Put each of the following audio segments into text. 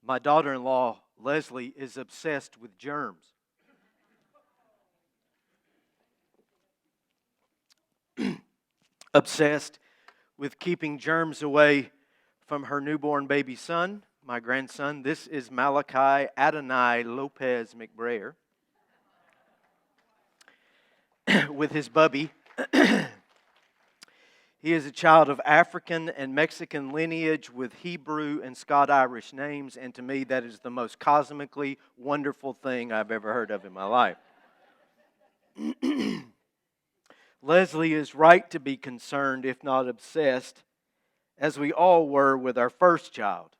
My daughter-in-law, Leslie, is obsessed with germs. Obsessed with keeping germs away from her newborn baby son, my grandson. This is Malachi Adonai Lopez McBrayer with his bubby. He is a child of African and Mexican lineage with Hebrew and Scot-Irish names, and to me that is the most cosmically wonderful thing I've ever heard of in my life. Leslie is right to be concerned, if not obsessed, as we all were with our first child.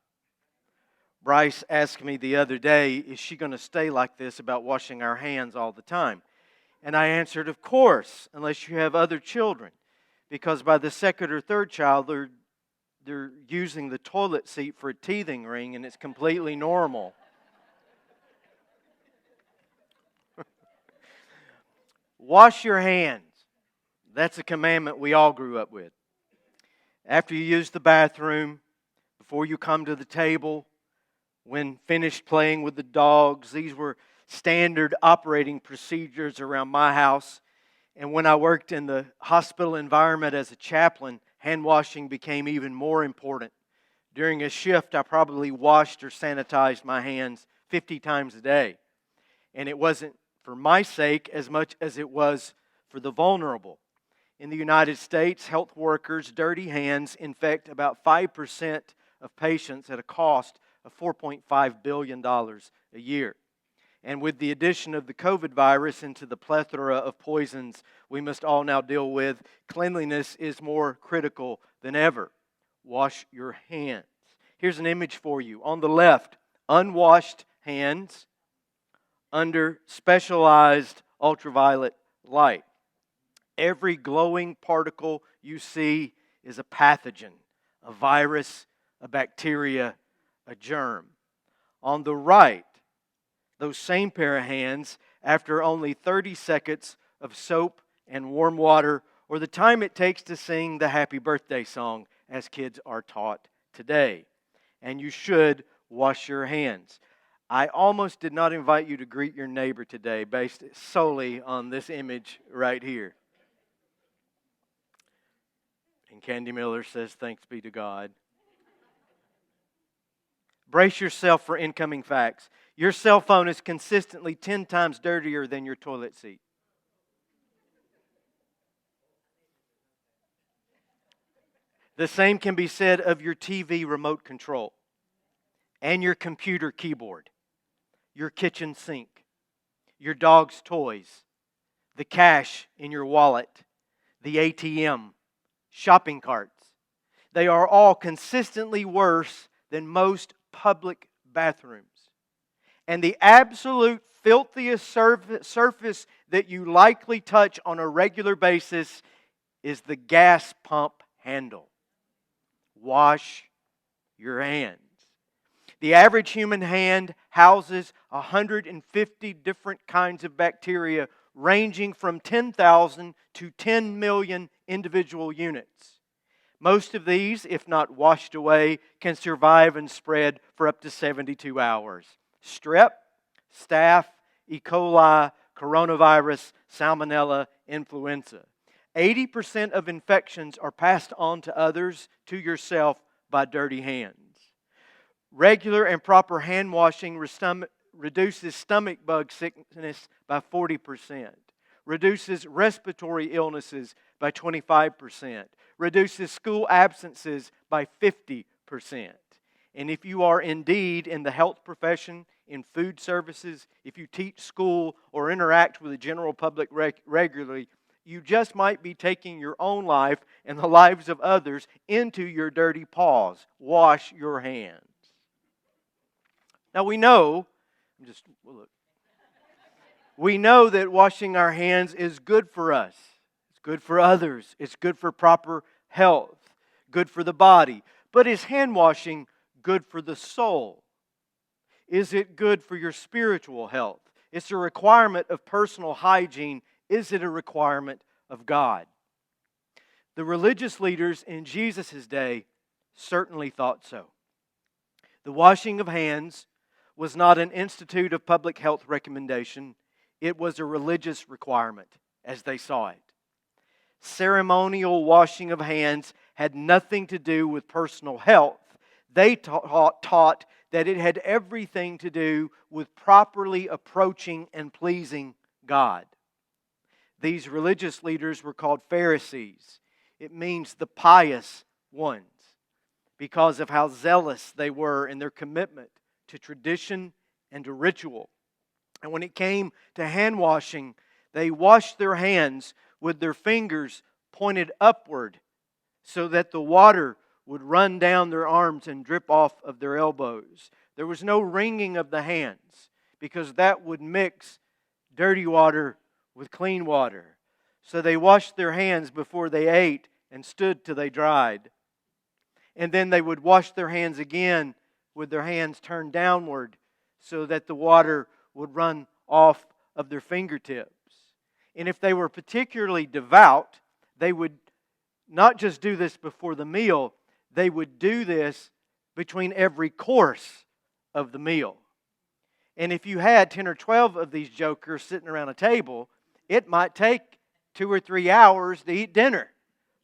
Bryce asked me the other day, is she going to stay like this about washing our hands all the time? And I answered, of course, unless you have other children. Because by the second or third child, they're using the toilet seat for a teething ring, and it's completely normal. Wash your hands. That's a commandment we all grew up with. After you use the bathroom, before you come to the table, when finished playing with the dogs, these were standard operating procedures around my house. And when I worked in the hospital environment as a chaplain, hand washing became even more important. During a shift, I probably washed or sanitized my hands 50 times a day. And it wasn't for my sake as much as it was for the vulnerable. In the United States, health workers' dirty hands infect about 5% of patients at a cost of $4.5 billion a year. And with the addition of the COVID virus into the plethora of poisons we must all now deal with, cleanliness is more critical than ever. Wash your hands. Here's an image for you. On the left, unwashed hands under specialized ultraviolet light. Every glowing particle you see is a pathogen, a virus, a bacteria, a germ. On the right, those same pair of hands, after only 30 seconds of soap and warm water, or the time it takes to sing the happy birthday song, as kids are taught today. And you should wash your hands. I almost did not invite you to greet your neighbor today based solely on this image right here. And Candy Miller says, thanks be to God. Brace yourself for incoming facts. Your cell phone is consistently 10 times dirtier than your toilet seat. The same can be said of your TV remote control and your computer keyboard, your kitchen sink, your dog's toys, the cash in your wallet, the ATM, shopping carts. They are all consistently worse than most public bathrooms. And the absolute filthiest surface that you likely touch on a regular basis is the gas pump handle. Wash your hands. The average human hand houses 150 different kinds of bacteria, ranging from 10,000 to 10 million individual units. Most of these, if not washed away, can survive and spread for up to 72 hours. Strep, staph, E. coli, coronavirus, salmonella, influenza. 80% of infections are passed on to others, to yourself, by dirty hands. Regular and proper hand washing reduces stomach bug sickness by 40%. Reduces respiratory illnesses by 25%. Reduces school absences by 50%. And if you are indeed in the health profession, in food services, if you teach school or interact with the general public regularly, you just might be taking your own life and the lives of others into your dirty paws. Wash your hands. Now we know that washing our hands is good for us. It's good for others. It's good for proper health. Good for the body. But is hand washing good for the soul? Is it good for your spiritual health? It's a requirement of personal hygiene. Is it a requirement of God? The religious leaders in Jesus' day certainly thought so. The washing of hands was not an institute of public health recommendation. It was a religious requirement as they saw it. Ceremonial washing of hands had nothing to do with personal health. They taught that it had everything to do with properly approaching and pleasing God. These religious leaders were called Pharisees. It means the pious ones, because of how zealous they were in their commitment to tradition and to ritual. And when it came to hand washing, they washed their hands with their fingers pointed upward so that the water would run down their arms and drip off of their elbows. There was no wringing of the hands because that would mix dirty water with clean water. So they washed their hands before they ate and stood till they dried. And then they would wash their hands again with their hands turned downward so that the water would run off of their fingertips. And if they were particularly devout, they would not just do this before the meal, they would do this between every course of the meal. And if you had 10 or 12 of these jokers sitting around a table, it might take 2 or 3 hours to eat dinner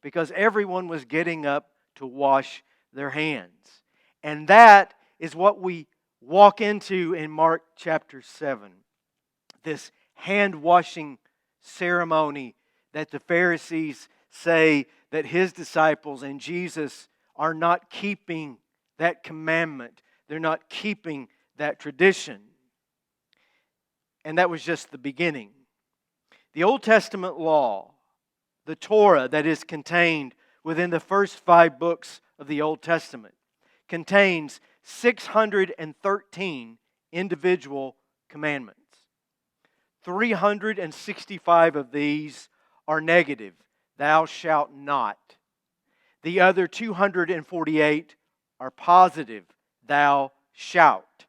because everyone was getting up to wash their hands. And that is what we walk into in Mark chapter 7. This hand-washing ceremony that the Pharisees say that His disciples and Jesus are not keeping that commandment. They're not keeping that tradition. And that was just the beginning. The Old Testament law, the Torah that is contained within the first 5 books of the Old Testament, contains 613 individual commandments. 365 of these are negative. Thou shalt not. The other 248 are positive. Thou shalt.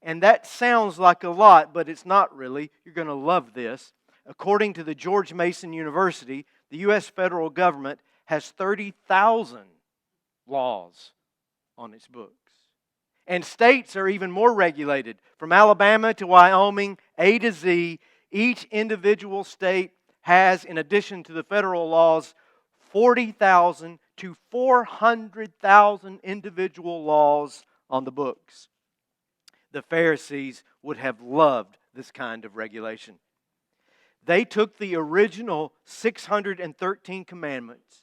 And that sounds like a lot, but it's not really. You're going to love this. According to the George Mason University, the U.S. federal government has 30,000 laws on its books. And states are even more regulated. From Alabama to Wyoming, A to Z, each individual state has, in addition to the federal laws, 40,000 to 400,000 individual laws on the books. The Pharisees would have loved this kind of regulation. They took the original 613 commandments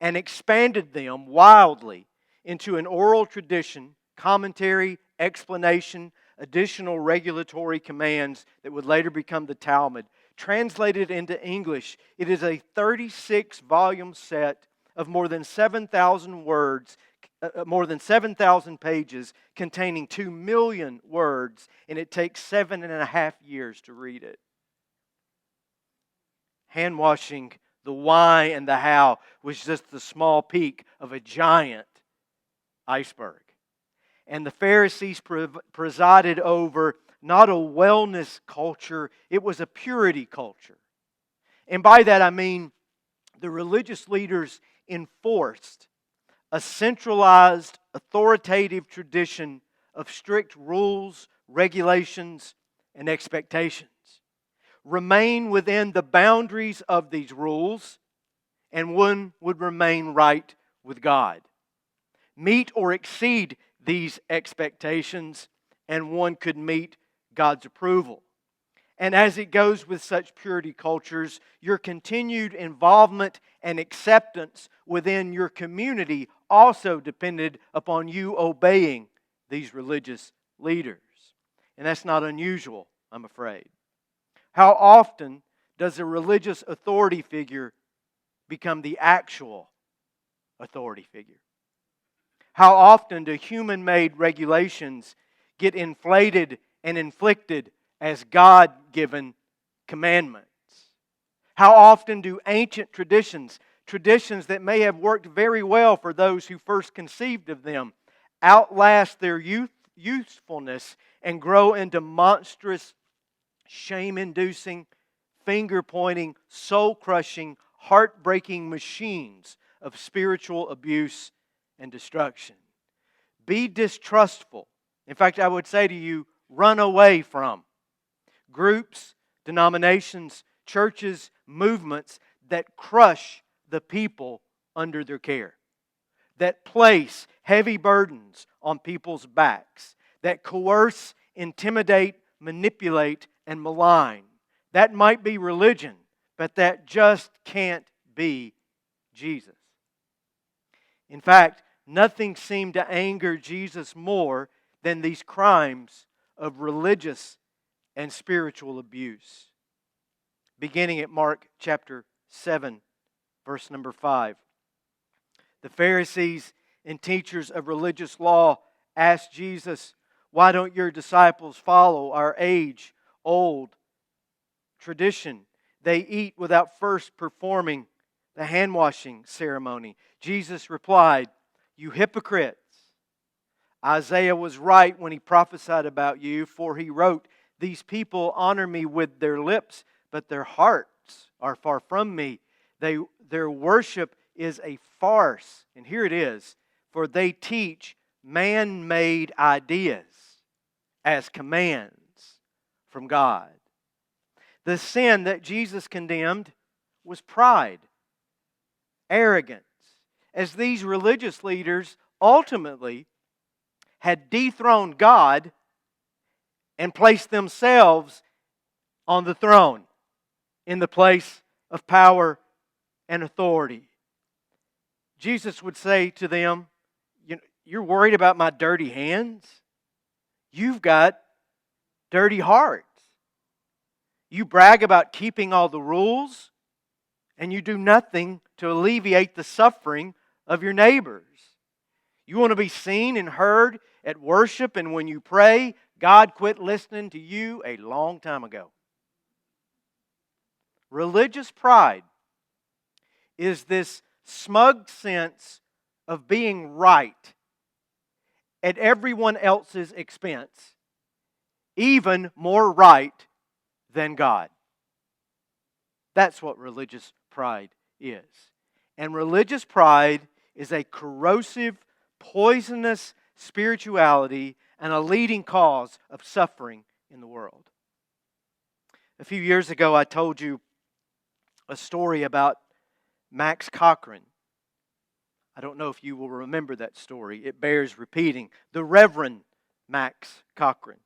and expanded them wildly into an oral tradition, commentary, explanation, additional regulatory commands that would later become the Talmud. Translated into English, it is a 36-volume set of more than 7,000 words, more than 7,000 pages, containing 2 million words, and it takes 7.5 years to read it. Hand washing, the why and the how, was just the small peak of a giant iceberg. And the Pharisees presided over not a wellness culture, it was a purity culture. And by that I mean the religious leaders enforced a centralized, authoritative tradition of strict rules, regulations, and expectations. Remain within the boundaries of these rules, and one would remain right with God. Meet or exceed these expectations, and one could meet God's approval. And as it goes with such purity cultures, your continued involvement and acceptance within your community also depended upon you obeying these religious leaders. And that's not unusual, I'm afraid. How often does a religious authority figure become the actual authority figure? How often do human-made regulations get inflated and inflicted as God-given commandments? How often do ancient traditions that may have worked very well for those who first conceived of them, outlast their usefulness and grow into monstrous, shame-inducing, finger-pointing, soul-crushing, heart-breaking machines of spiritual abuse and destruction? be distrustful. In fact, I would say to you, run away from groups, denominations, churches, movements that crush the people under their care, that place heavy burdens on people's backs, that coerce, intimidate, manipulate, and malign. That might be religion, but that just can't be Jesus. In fact, nothing seemed to anger Jesus more than these crimes of religious and spiritual abuse. Beginning at Mark chapter 7, verse number 5. The Pharisees and teachers of religious law asked Jesus, "Why don't your disciples follow our age-old tradition? They eat without first performing the hand-washing ceremony." Jesus replied, "You hypocrites! Isaiah was right when he prophesied about you, for he wrote, 'These people honor me with their lips, but their hearts are far from me. Their worship is a farce.'" And here it is, "For they teach man-made ideas as commands from God." The sin that Jesus condemned was pride, arrogance, as these religious leaders ultimately had dethroned God and placed themselves on the throne in the place of power and authority. Jesus would say to them, "You're worried about my dirty hands? You've got dirty hearts. You brag about keeping all the rules, and you do nothing to alleviate the suffering of your neighbors. You want to be seen and heard at worship, and when you pray, God quit listening to you a long time ago." Religious pride is this smug sense of being right at everyone else's expense, even more right than God. That's what religious pride is. And religious pride is a corrosive, poisonous spirituality and a leading cause of suffering in the world. A few years ago, I told you a story about Max Cochran. I don't know if you will remember that story. It bears repeating. The Reverend Max Cochran.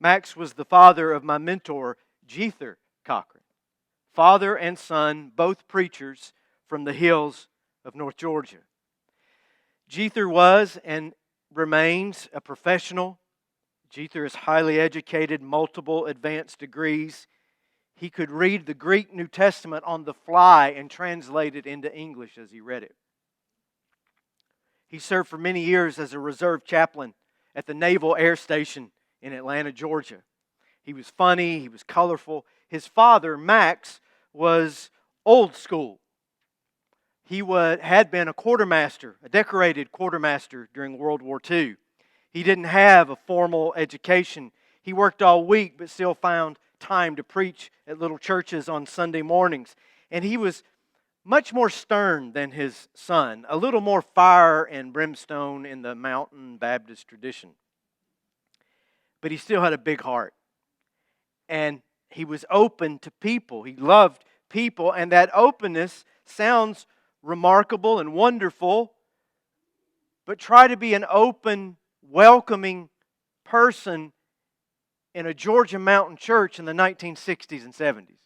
Max was the father of my mentor, Jether Cochran. Father and son, both preachers from the hills of North Georgia. Jether was and remains a professional. Jether is highly educated, multiple advanced degrees. He could read the Greek New Testament on the fly and translate it into English as he read it. He served for many years as a reserve chaplain at the Naval Air Station in Atlanta, Georgia. He was funny, he was colorful. His father, Max, was old school. He had been a quartermaster, a decorated quartermaster during World War II. He didn't have a formal education. He worked all week but still found time to preach at little churches on Sunday mornings. And he was much more stern than his son, a little more fire and brimstone in the Mountain Baptist tradition. But he still had a big heart. And he was open to people. He loved people. And that openness sounds remarkable and wonderful, but try to be an open, welcoming person in a Georgia mountain church in the 1960s and 70s.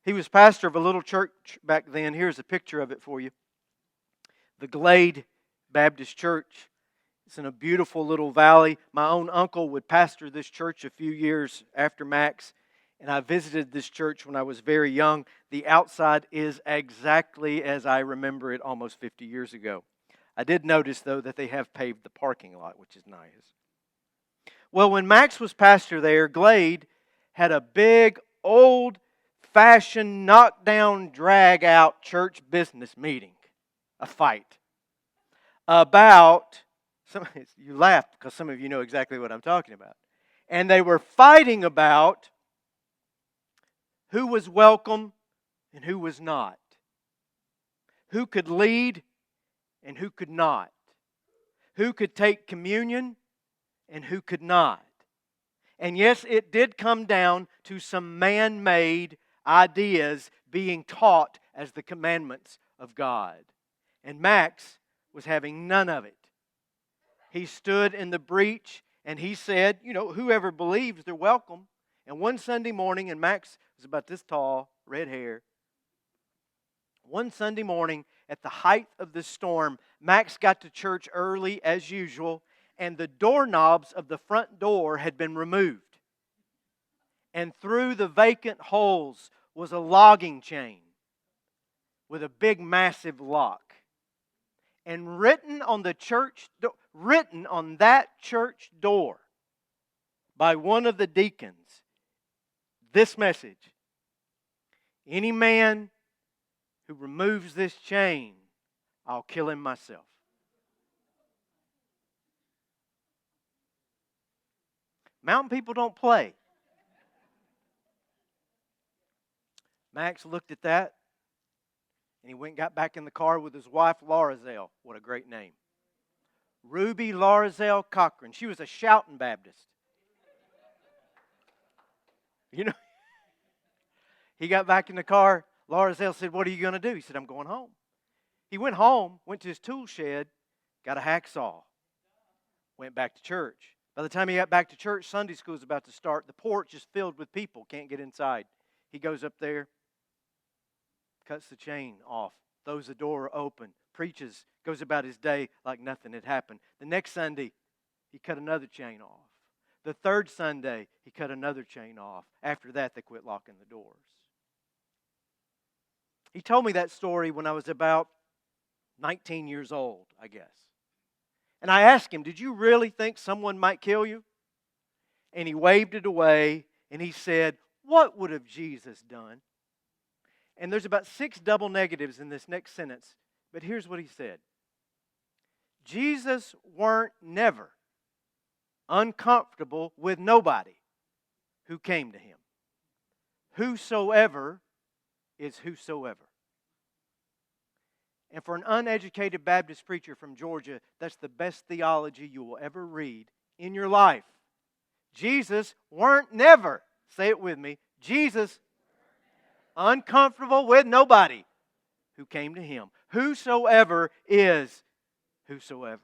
He was pastor of a little church back then. Here's a picture of it for you. The Glade Baptist Church. It's in a beautiful little valley. My own uncle would pastor this church a few years after Max, and I visited this church when I was very young. The outside is exactly as I remember it almost 50 years ago. I did notice, though, that they have paved the parking lot, which is nice. Well, when Max was pastor there, Glade had a big, old-fashioned, knock-down, drag-out church business meeting, a fight, about, you laugh because some of you know exactly what I'm talking about. And they were fighting about who was welcome and who was not. Who could lead and who could not? Who could take communion and who could not? And yes, it did come down to some man-made ideas being taught as the commandments of God. And Max was having none of it. He stood in the breach and he said, whoever believes, they're welcome. And one Sunday morning, and Max was about this tall, red hair. One Sunday morning, at the height of the storm, Max got to church early as usual, and the doorknobs of the front door had been removed. And through the vacant holes was a logging chain with a big, massive lock. And written on that church door by one of the deacons, this message: any man who removes this chain, I'll kill him myself. Mountain people don't play. Max looked at that, and he went and got back in the car with his wife, Larazelle. What a great name. Ruby Larazelle Cochran. She was a shouting Baptist. He got back in the car. Larazelle said, "What are you going to do?" He said, "I'm going home." He went home, went to his tool shed, got a hacksaw, went back to church. By the time he got back to church, Sunday school was about to start. The porch is filled with people, can't get inside. He goes up there, cuts the chain off, throws the door open, preaches, goes about his day like nothing had happened. The next Sunday, he cut another chain off. The third Sunday, he cut another chain off. After that, they quit locking the doors. He told me that story when I was about 19 years old, I guess. And I asked him, "Did you really think someone might kill you?" And he waved it away, and he said, "What would have Jesus done?" And there's about 6 double negatives in this next sentence, but here's what he said. Jesus weren't never uncomfortable with nobody who came to him. Whosoever is whosoever. And for an uneducated Baptist preacher from Georgia, that's the best theology you will ever read in your life. Jesus weren't never, say it with me, Jesus uncomfortable with nobody who came to him. Whosoever is whosoever.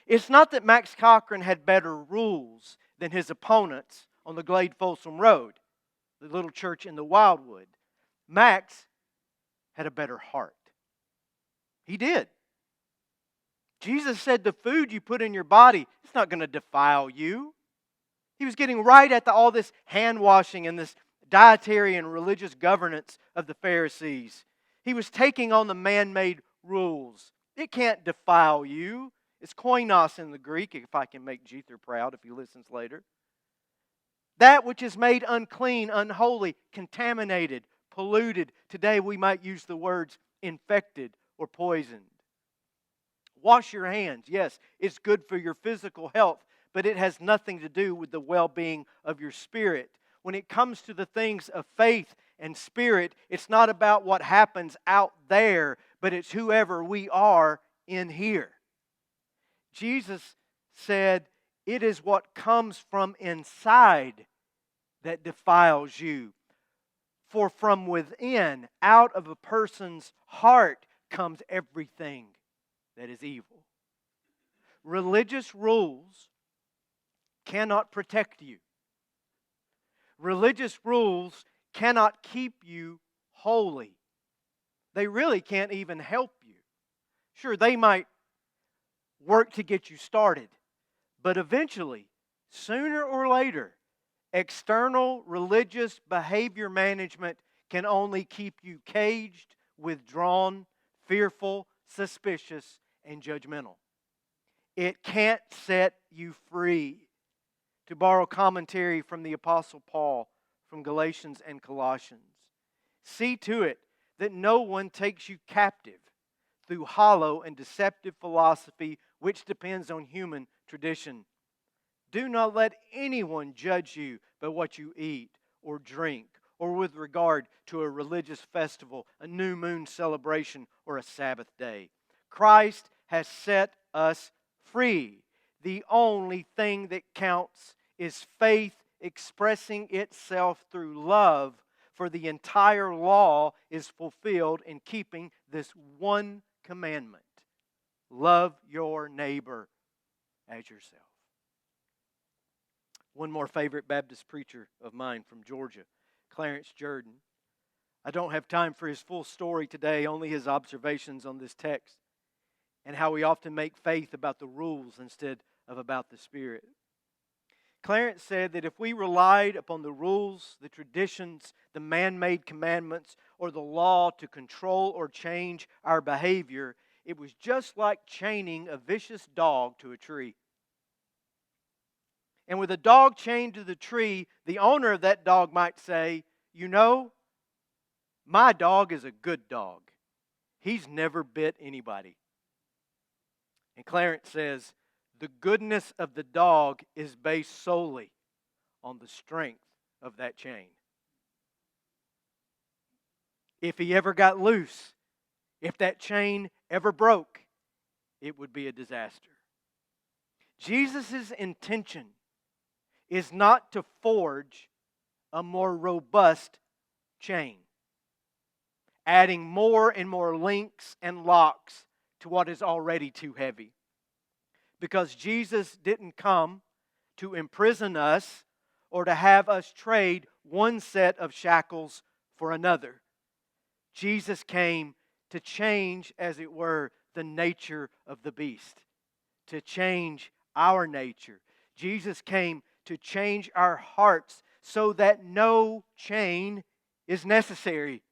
It's not that Max Cochran had better rules than his opponents on the Glade Folsom Road, the little church in the Wildwood. Max had a better heart. He did. Jesus said the food you put in your body, it's not going to defile you. He was getting right at all this hand washing and this dietary and religious governance of the Pharisees. He was taking on the man-made rules. It can't defile you. It's koinos in the Greek, if I can make Jether proud if he listens later. That which is made unclean, unholy, contaminated, polluted. Today we might use the words infected or poisoned. Wash your hands. Yes, it's good for your physical health, but it has nothing to do with the well-being of your spirit. When it comes to the things of faith and spirit, it's not about what happens out there, but it's whoever we are in here. Jesus said, it is what comes from inside that defiles you. For from within, out of a person's heart, comes everything that is evil. Religious rules cannot protect you. Religious rules cannot keep you holy. They really can't even help you. Sure, they might work to get you started, but eventually, sooner or later, external religious behavior management can only keep you caged, withdrawn, fearful, suspicious, and judgmental. It can't set you free. To borrow commentary from the Apostle Paul from Galatians and Colossians, see to it that no one takes you captive through hollow and deceptive philosophy which depends on human tradition. Do not let anyone judge you by what you eat or drink, or with regard to a religious festival, a new moon celebration, or a Sabbath day. Christ has set us free. The only thing that counts is faith expressing itself through love, for the entire law is fulfilled in keeping this one commandment: love your neighbor as yourself. One more favorite Baptist preacher of mine from Georgia, Clarence Jordan. I don't have time for his full story today, only his observations on this text and how we often make faith about the rules instead of about the Spirit. Clarence said that if we relied upon the rules, the traditions, the man-made commandments, or the law to control or change our behavior, it was just like chaining a vicious dog to a tree. And with a dog chained to the tree, the owner of that dog might say, "You know, my dog is a good dog. He's never bit anybody." And Clarence says, the goodness of the dog is based solely on the strength of that chain. If he ever got loose, if that chain ever broke, it would be a disaster. Jesus' intention is not to forge a more robust chain, adding more and more links and locks to what is already too heavy. Because Jesus didn't come to imprison us or to have us trade one set of shackles for another. Jesus came to change, as it were, the nature of the beast, to change our nature. Jesus came to change our hearts so that no chain is necessary.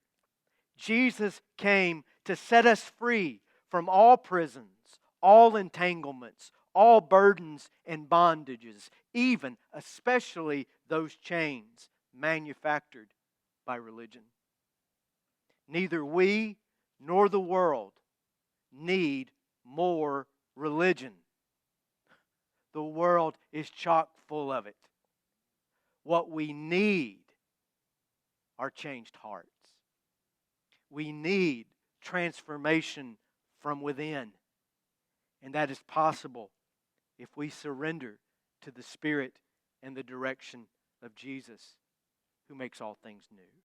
Jesus came to set us free from all prisons, all entanglements, all burdens and bondages, even, especially those chains manufactured by religion. Neither we nor the world need more religion. The world is chock full of it. What we need are changed hearts. We need transformation from within. And that is possible if we surrender to the Spirit and the direction of Jesus, who makes all things new.